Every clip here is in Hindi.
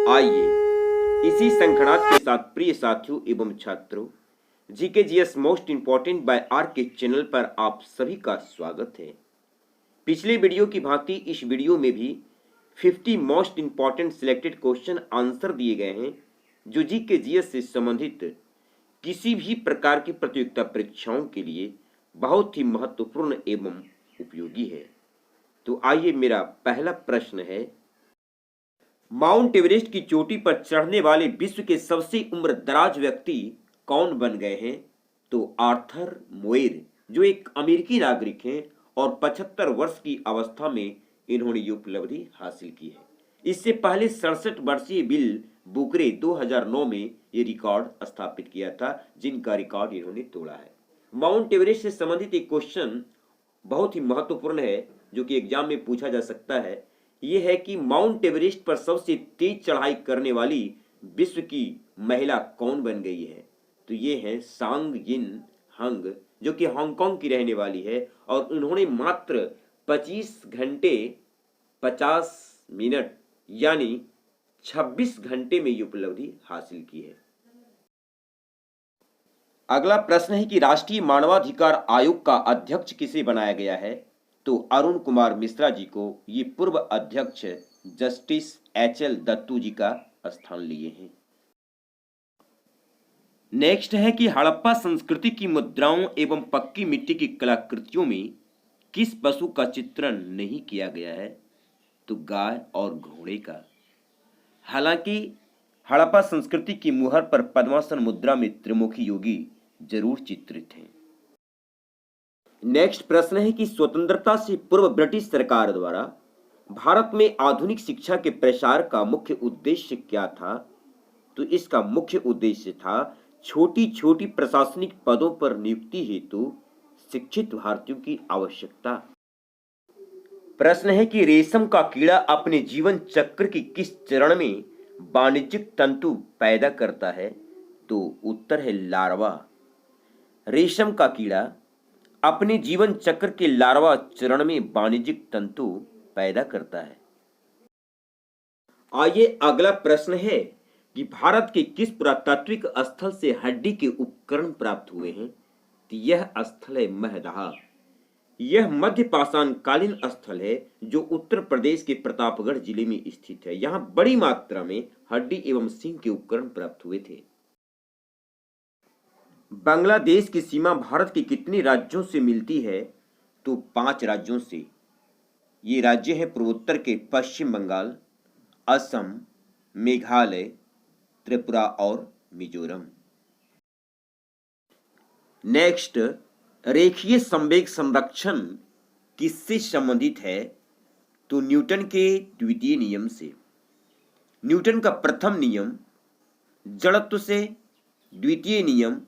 आइए इसी संखनाद के साथ प्रिय साथियों एवं छात्रों, GK GS most important by R K channel पर आप सभी का स्वागत है। पिछले वीडियो की भांति इस वीडियो में भी 50 most important selected question answer दिए गए हैं जो जीके जीएस से संबंधित किसी भी प्रकार की प्रतियोगिता परीक्षाओं के लिए बहुत ही महत्वपूर्ण एवं उपयोगी है। तो आइए, मेरा पहला प्रश्न है, माउंट एवरेस्ट की चोटी पर चढ़ने वाले विश्व के सबसे उम्रदराज व्यक्ति कौन बन गए हैं? तो आर्थर मोएर, जो एक अमेरिकी नागरिक हैं और 75 वर्ष की अवस्था में इन्होंने ये उपलब्धि हासिल की है। इससे पहले 67 वर्षीय बिल बुकरे 2009 में ये रिकॉर्ड स्थापित किया था, जिनका रिकॉर्ड इन्होंने तोड़ा है। माउंट एवरेस्ट से संबंधित एक क्वेश्चन बहुत ही महत्वपूर्ण है जो कि एग्जाम में पूछा जा सकता है। यह है कि माउंट एवरेस्ट पर सबसे तेज चढ़ाई करने वाली विश्व की महिला कौन बन गई है? तो ये है सांग यिन हंग, जो कि हांगकांग की रहने वाली है और उन्होंने मात्र 25 घंटे 50 मिनट यानी 26 घंटे में ये उपलब्धि हासिल की है। अगला प्रश्न है कि राष्ट्रीय मानवाधिकार आयोग का अध्यक्ष किसे बनाया गया है? तो अरुण कुमार मिश्रा जी को ये पूर्व अध्यक्ष जस्टिस एचएल दत्तू जी का स्थान लिए हैं। नेक्स्ट है कि हड़प्पा संस्कृति की मुद्राओं एवं पक्की मिट्टी की कलाकृतियों में किस पशु का चित्रण नहीं किया गया है? तो गाय और घोड़े का। हालांकि हड़प्पा संस्कृति की मुहर पर पद्मासन मुद्रा में त्रिमुखी योगी जरूर चित्रित हैं। नेक्स्ट प्रश्न है कि स्वतंत्रता से पूर्व ब्रिटिश सरकार द्वारा भारत में आधुनिक शिक्षा के प्रसार का मुख्य उद्देश्य क्या था? तो इसका मुख्य उद्देश्य था छोटी छोटी प्रशासनिक पदों पर नियुक्ति हेतु शिक्षित भारतीयों की आवश्यकता। प्रश्न है कि रेशम का कीड़ा अपने जीवन चक्र की किस चरण में वाणिज्यिक तंतु पैदा करता है? तो उत्तर है लार्वा। रेशम का कीड़ा अपने जीवन चक्र के लार्वा चरण में वाणिज्यिक तंतु पैदा करता है। आइए, अगला प्रश्न है कि भारत के किस पुरातात्विक स्थल से हड्डी के उपकरण प्राप्त हुए हैं? तो यह स्थल है महदाह। यह मध्य पाषाण कालीन स्थल है जो उत्तर प्रदेश के प्रतापगढ़ जिले में स्थित है। यहाँ बड़ी मात्रा में हड्डी एवं सींग के उपकरण प्राप्त हुए थे। बांग्लादेश की सीमा भारत के कितने राज्यों से मिलती है? तो 5 राज्यों से। ये राज्य है पूर्वोत्तर के पश्चिम बंगाल, असम, मेघालय, त्रिपुरा और मिजोरम। नेक्स्ट, रेखीय संवेग संरक्षण किससे संबंधित है? तो न्यूटन के द्वितीय नियम से। न्यूटन का प्रथम नियम जड़त्व से, द्वितीय नियम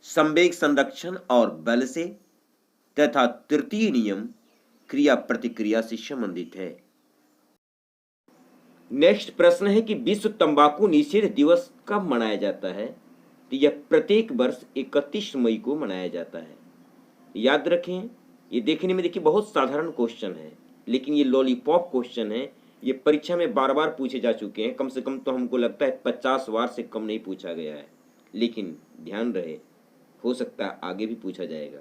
संवेग संरक्षण और बल से, तथा तृतीय नियम क्रिया प्रतिक्रिया से संबंधित है। नेक्स्ट प्रश्न है कि विश्व तंबाकू निषेध दिवस कब मनाया जाता है? तो यह प्रत्येक वर्ष 31 मई को मनाया जाता है। याद रखें, ये देखने में देखिए बहुत साधारण क्वेश्चन है, लेकिन ये लॉलीपॉप क्वेश्चन है। ये परीक्षा में बार बार पूछे जा चुके हैं। कम से कम तो हमको लगता है 50 बार से कम नहीं पूछा गया है, लेकिन ध्यान रहे, हो सकता है आगे भी पूछा जाएगा।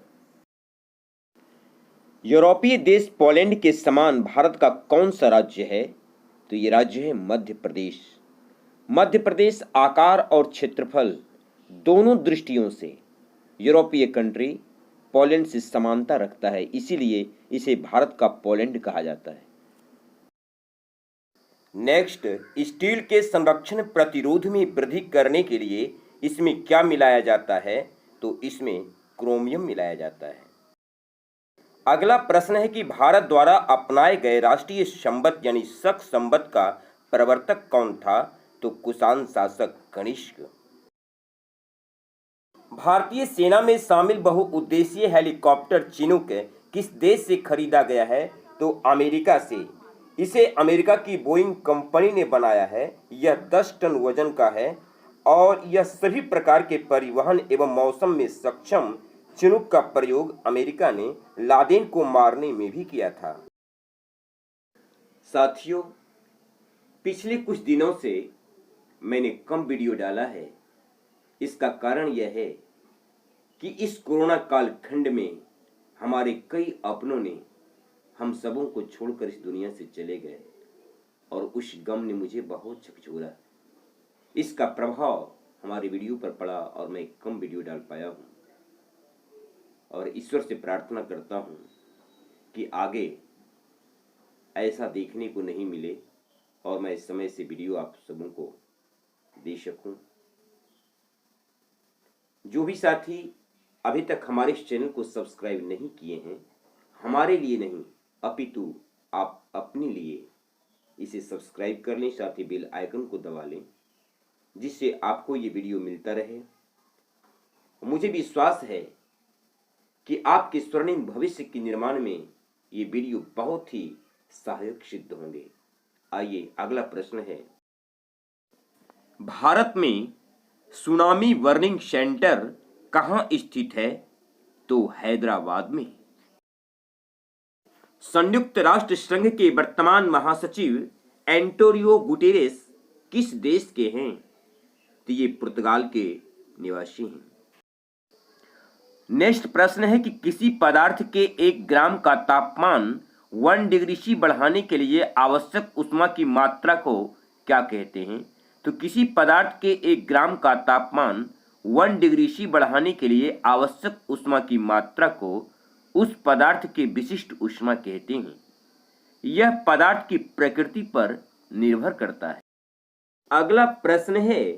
यूरोपीय देश पोलैंड के समान भारत का कौन सा राज्य है? तो ये राज्य है मध्य प्रदेश। मध्य प्रदेश आकार और क्षेत्रफल दोनों दृष्टियों से यूरोपीय कंट्री पोलैंड से समानता रखता है, इसीलिए इसे भारत का पोलैंड कहा जाता है। नेक्स्ट, स्टील के संरक्षण प्रतिरोध में वृद्धि करने के लिए इसमें क्या मिलाया जाता है? तो इसमें क्रोमियम मिलाया जाता है। अगला प्रश्न है कि भारत द्वारा अपनाए गए राष्ट्रीय संवत यानी शक संवत का प्रवर्तक कौन था? तो कुषाण शासक कनिष्क। भारतीय सेना में शामिल बहुउद्देशीय हेलीकॉप्टर चिनूक किस देश से खरीदा गया है? तो अमेरिका से। इसे अमेरिका की बोइंग कंपनी ने बनाया है। यह 10 टन वजन का है और यह सभी प्रकार के परिवहन एवं मौसम में सक्षम चिनूक का प्रयोग अमेरिका ने लादेन को मारने में भी किया था। साथियों, पिछले कुछ दिनों से मैंने कम वीडियो डाला है, इसका कारण यह है कि इस कोरोना काल खंड में हमारे कई अपनों ने हम सबों को छोड़कर इस दुनिया से चले गए और उस गम ने मुझे बहुत झकझोरा। इसका प्रभाव हमारे वीडियो पर पड़ा और मैं कम वीडियो डाल पाया हूँ और ईश्वर से प्रार्थना करता हूँ कि आगे ऐसा देखने को नहीं मिले और मैं इस समय से वीडियो आप सबों को दे सकूं। जो भी साथी अभी तक हमारे इस चैनल को सब्सक्राइब नहीं किए हैं, हमारे लिए नहीं अपितु आप अपने लिए इसे सब्सक्राइब कर लें, साथ ही बेल आइकन को दबा लें जिससे आपको ये वीडियो मिलता रहे। मुझे विश्वास है कि आपके स्वर्णिम भविष्य के निर्माण में ये वीडियो बहुत ही सहायक सिद्ध होंगे। आइए अगला प्रश्न है, भारत में सुनामी वार्निंग सेंटर कहां स्थित है? तो हैदराबाद में। संयुक्त राष्ट्र संघ के वर्तमान महासचिव एंटोनियो गुटेरेस किस देश के हैं? तो ये पुर्तगाल के निवासी हैं। नेक्स्ट प्रश्न है कि किसी पदार्थ के 1 ग्राम का तापमान 1 डिग्री सी बढ़ाने के लिए आवश्यक ऊष्मा की मात्रा को क्या कहते हैं? तो किसी पदार्थ के 1 ग्राम का तापमान 1 डिग्री सी बढ़ाने के लिए आवश्यक ऊष्मा की मात्रा को उस पदार्थ के विशिष्ट ऊष्मा कहते हैं। यह पदार्थ की प्रकृति पर निर्भर करता है। अगला प्रश्न है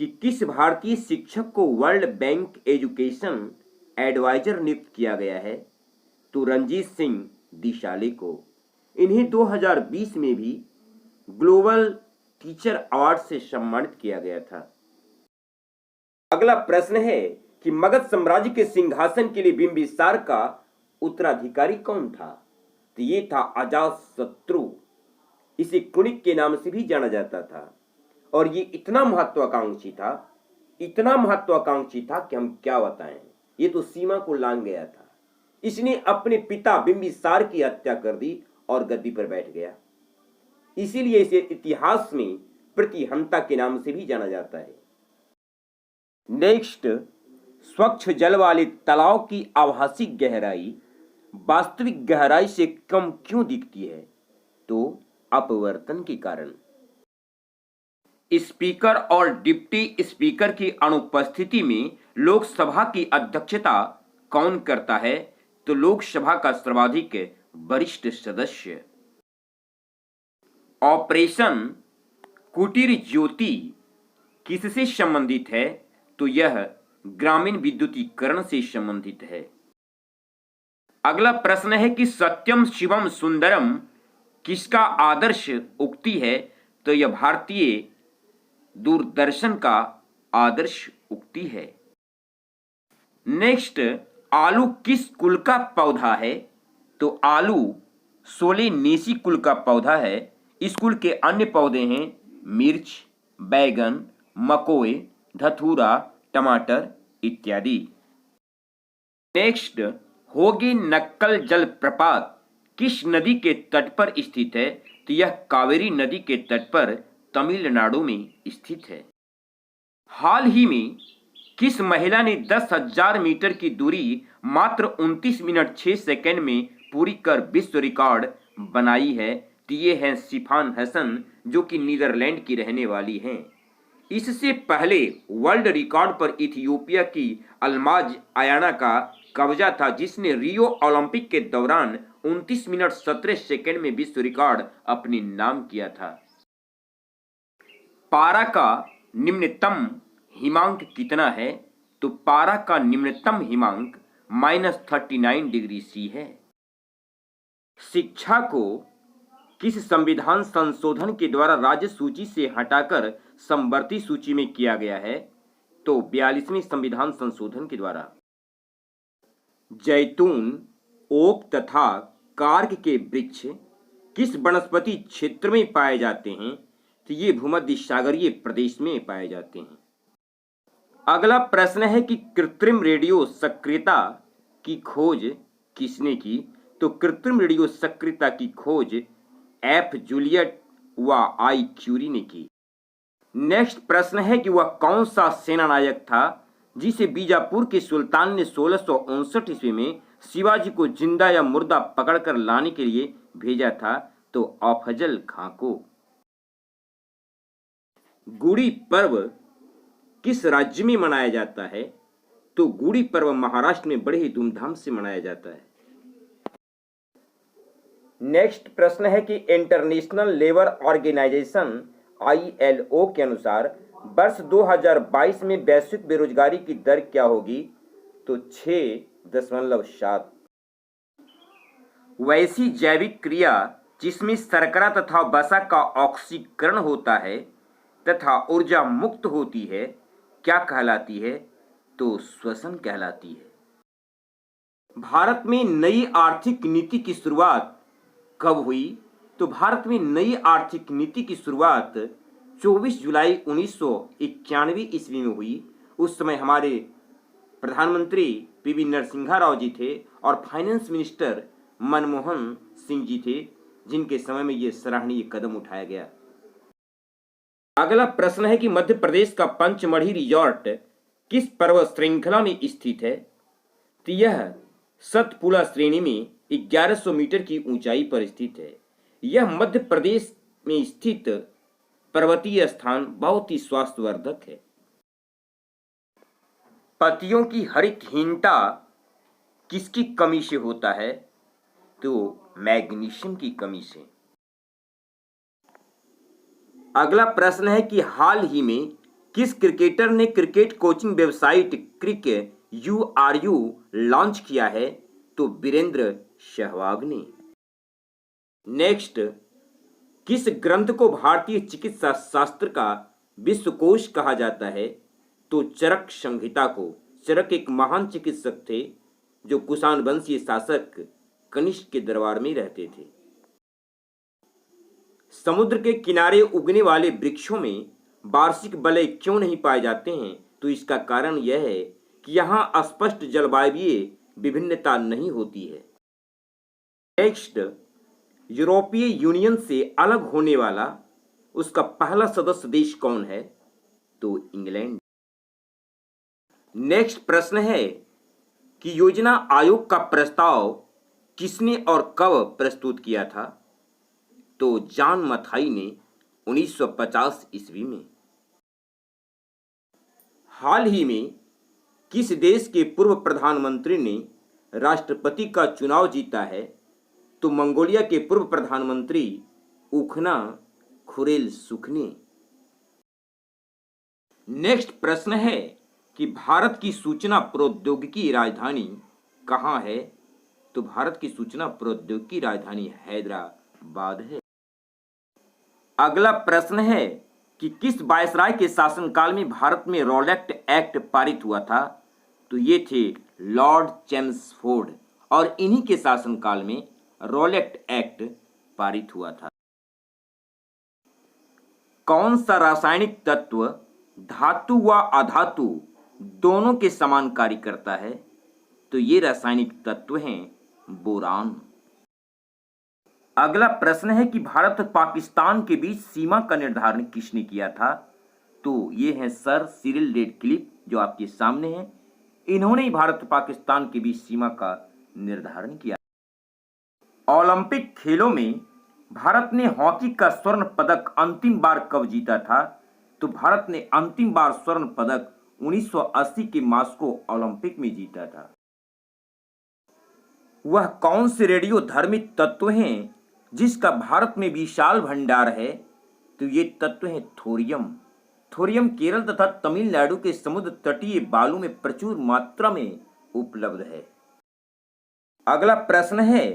कि किस भारतीय शिक्षक को वर्ल्ड बैंक एजुकेशन एडवाइजर नियुक्त किया गया है? तो रंजीत सिंह दिशाले को। इन्हें 2020 में भी ग्लोबल टीचर अवार्ड से सम्मानित किया गया था। अगला प्रश्न है कि मगध साम्राज्य के सिंहासन के लिए बिंबिसार का उत्तराधिकारी कौन था? तो ये था अजातशत्रु। इसे कुणिक के नाम से भी जाना जाता था और ये इतना महत्वाकांक्षी था कि हम क्या बताएं। ये तो सीमा को लांघ गया था। इसने अपने पिता बिंबिसार की हत्या कर दी और गद्दी पर बैठ गया। इसीलिए इसे इतिहास में प्रतिहंता के नाम से भी जाना जाता है। नेक्स्ट, स्वच्छ जल वाले तालाब की आभासी गहराई वास्तविक गहराई से कम क्यों दिखती है? तो अपवर्तन के कारण। स्पीकर और डिप्टी स्पीकर की अनुपस्थिति में लोकसभा की अध्यक्षता कौन करता है? तो लोकसभा का सर्वाधिक वरिष्ठ सदस्य। ऑपरेशन कुटीर ज्योति किससे संबंधित है? तो यह ग्रामीण विद्युतीकरण से संबंधित है। अगला प्रश्न है कि सत्यम शिवम सुंदरम किसका आदर्श उक्ति है? तो यह भारतीय दूरदर्शन का आदर्श उक्ति है। नेक्स्ट, आलू किस कुल का पौधा है? तो आलू सोलेनेसी कुल का पौधा है। इस कुल के अन्य पौधे हैं मिर्च, बैगन, मकोए, धतूरा, टमाटर इत्यादि। नेक्स्ट, होगी नक्कल जलप्रपात किस नदी के तट पर स्थित है? तो यह कावेरी नदी के तट पर तमिलनाडु में स्थित है। हाल ही में किस महिला ने 10,000 मीटर की दूरी मात्र 29 मिनट 6 सेकंड में पूरी कर विश्व रिकॉर्ड बनाई है? तो ये हैं सिफान हसन, जो कि नीदरलैंड की रहने वाली हैं। इससे पहले वर्ल्ड रिकॉर्ड पर इथियोपिया की अल्माज आयाना का कब्जा था, जिसने रियो ओलंपिक के दौरान 29 मिनट 17 सेकंड में विश्व रिकॉर्ड अपने नाम किया था। पारा का निम्नतम हिमांक कितना है? तो पारा का निम्नतम हिमांक -39 डिग्री सी है। शिक्षा को किस संविधान संशोधन के द्वारा राज्य सूची से हटाकर समवर्ती सूची में किया गया है? तो 42वें संविधान संशोधन के द्वारा। जैतून, ओक तथा कार्क के वृक्ष किस वनस्पति क्षेत्र में पाए जाते हैं? तो ये भूमध्य सागरीय प्रदेश में पाए जाते हैं। अगला प्रश्न है कि कृत्रिम रेडियो सक्रियता की खोज किसने की? तो कृत्रिम रेडियो सक्रियता की खोज एफ जूलियट व आई क्यूरी ने की। नेक्स्ट प्रश्न है कि वह कौन सा सेनानायक था जिसे बीजापुर के सुल्तान ने 1659 ईस्वी में शिवाजी को जिंदा या मुर्दा पकड़कर लाने के लिए भेजा था? तो अफजल खां को। गुड़ी पर्व किस राज्य में मनाया जाता है? तो गुड़ी पर्व महाराष्ट्र में बड़े ही धूमधाम से मनाया जाता है। नेक्स्ट प्रश्न है कि इंटरनेशनल लेबर ऑर्गेनाइजेशन ILO के अनुसार वर्ष 2022 में वैश्विक बेरोजगारी की दर क्या होगी? तो 6.7। वैसी जैविक क्रिया जिसमें शर्करा तथा वसा का ऑक्सीकरण होता है तथा ऊर्जा मुक्त होती है क्या कहलाती है? तो श्वसन कहलाती है। भारत में नई आर्थिक नीति की शुरुआत कब हुई? तो भारत में नई आर्थिक नीति की शुरुआत 24 जुलाई 1991 ईस्वी में हुई। उस समय हमारे प्रधानमंत्री PV नरसिम्हा राव जी थे और फाइनेंस मिनिस्टर मनमोहन सिंह जी थे, जिनके समय में यह सराहनीय कदम उठाया गया। अगला प्रश्न है कि मध्य प्रदेश का पंचमढ़ी रिजॉर्ट किस पर्वत श्रृंखला में स्थित है? तो यह सतपुड़ा श्रेणी में 1100 मीटर की ऊंचाई पर स्थित है। यह मध्य प्रदेश में स्थित पर्वतीय स्थान बहुत ही स्वास्थ्यवर्धक है। पतियों की हरितहीनता किसकी कमी से होता है? तो मैग्नीशियम की कमी से। अगला प्रश्न है कि हाल ही में किस क्रिकेटर ने cricket coaching website Crick.uru launch किया है? तो वीरेंद्र सहवाग ने। नेक्स्ट, किस ग्रंथ को भारतीय चिकित्सा शास्त्र का विश्वकोश कहा जाता है? तो चरक संहिता को। चरक एक महान चिकित्सक थे जो कुषाण वंशीय शासक कनिष्क के दरबार में रहते थे। समुद्र के किनारे उगने वाले वृक्षों में वार्षिक वलय क्यों नहीं पाए जाते हैं? तो इसका कारण यह है कि यहाँ स्पष्ट जलवायु विभिन्नता नहीं होती है। नेक्स्ट, यूरोपीय यूनियन से अलग होने वाला उसका पहला सदस्य देश कौन है? तो इंग्लैंड। नेक्स्ट प्रश्न है कि योजना आयोग का प्रस्ताव किसने और कब प्रस्तुत किया था? तो जॉन मथाई ने 1950 ईस्वी में। हाल ही में किस देश के पूर्व प्रधानमंत्री ने राष्ट्रपति का चुनाव जीता है? तो मंगोलिया के पूर्व प्रधानमंत्री उखना खुरेलसुख ने। नेक्स्ट प्रश्न है कि भारत की सूचना प्रौद्योगिकी राजधानी कहाँ है? तो भारत की सूचना प्रौद्योगिकी राजधानी हैदराबाद है। अगला प्रश्न है कि किस वायसराय के शासनकाल में भारत में रॉलेट एक्ट पारित हुआ था? तो ये थे लॉर्ड चेम्सफोर्ड और इन्हीं के शासनकाल में रॉलेट एक्ट पारित हुआ था। कौन सा रासायनिक तत्व धातु व अधातु दोनों के समान कार्य करता है? तो ये रासायनिक तत्व हैं बोरान। अगला प्रश्न है कि भारत और पाकिस्तान के बीच सीमा का निर्धारण किसने किया था? तो ये हैं सर सिरिल रेडक्लिफ जो आपके सामने हैं। इन्होंने ही भारत और पाकिस्तान के बीच सीमा का निर्धारण किया। ओलंपिक खेलों में भारत ने हॉकी का स्वर्ण पदक अंतिम बार कब जीता था? तो भारत ने अंतिम बार स्वर्ण पदक 1980 के मास्को ओलंपिक में जीता था। वह कौन से रेडियो धर्मित तत्व हैं जिसका भारत में विशाल भंडार है? तो ये तत्व हैं थोरियम। थोरियम केरल तथा तमिलनाडु के समुद्र तटीय बालू में प्रचुर मात्रा में उपलब्ध है। अगला प्रश्न है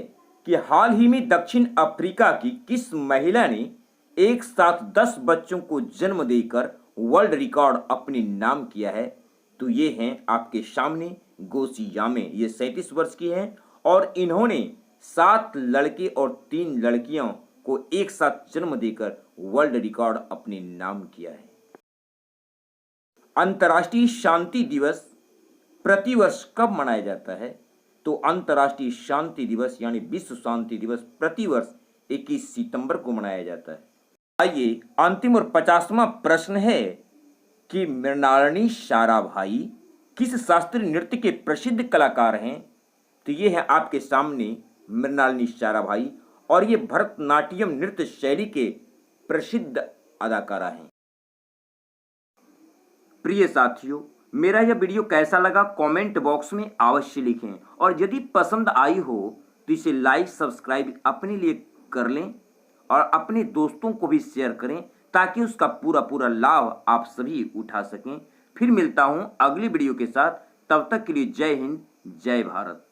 कि हाल ही में दक्षिण अफ्रीका की किस महिला ने एक साथ 10 बच्चों को जन्म देकर वर्ल्ड रिकॉर्ड अपने नाम किया है? तो ये हैं आपके सामने गोसी यामे। ये 37 वर्ष की हैं और इन्होंने 7 लड़के और 3 लड़कियों को एक साथ जन्म देकर वर्ल्ड रिकॉर्ड अपने नाम किया है। अंतर्राष्ट्रीय शांति दिवस प्रतिवर्ष कब मनाया जाता है? तो अंतर्राष्ट्रीय शांति दिवस यानी विश्व शांति दिवस प्रतिवर्ष 21 सितंबर को मनाया जाता है। आइए अंतिम और 50वां प्रश्न है कि मृणालिनी साराभाई किस शास्त्रीय नृत्य के प्रसिद्ध कलाकार हैं? तो ये है आपके सामने मृणालिनी साराभाई और ये भरतनाट्यम नृत्य शैली के प्रसिद्ध अदाकारा हैं। प्रिय साथियों, मेरा यह वीडियो कैसा लगा कमेंट बॉक्स में अवश्य लिखें और यदि पसंद आई हो तो इसे लाइक सब्सक्राइब अपने लिए कर लें और अपने दोस्तों को भी शेयर करें ताकि उसका पूरा लाभ आप सभी उठा सकें। फिर मिलता हूं अगली वीडियो के साथ, तब तक के लिए जय हिंद, जय भारत।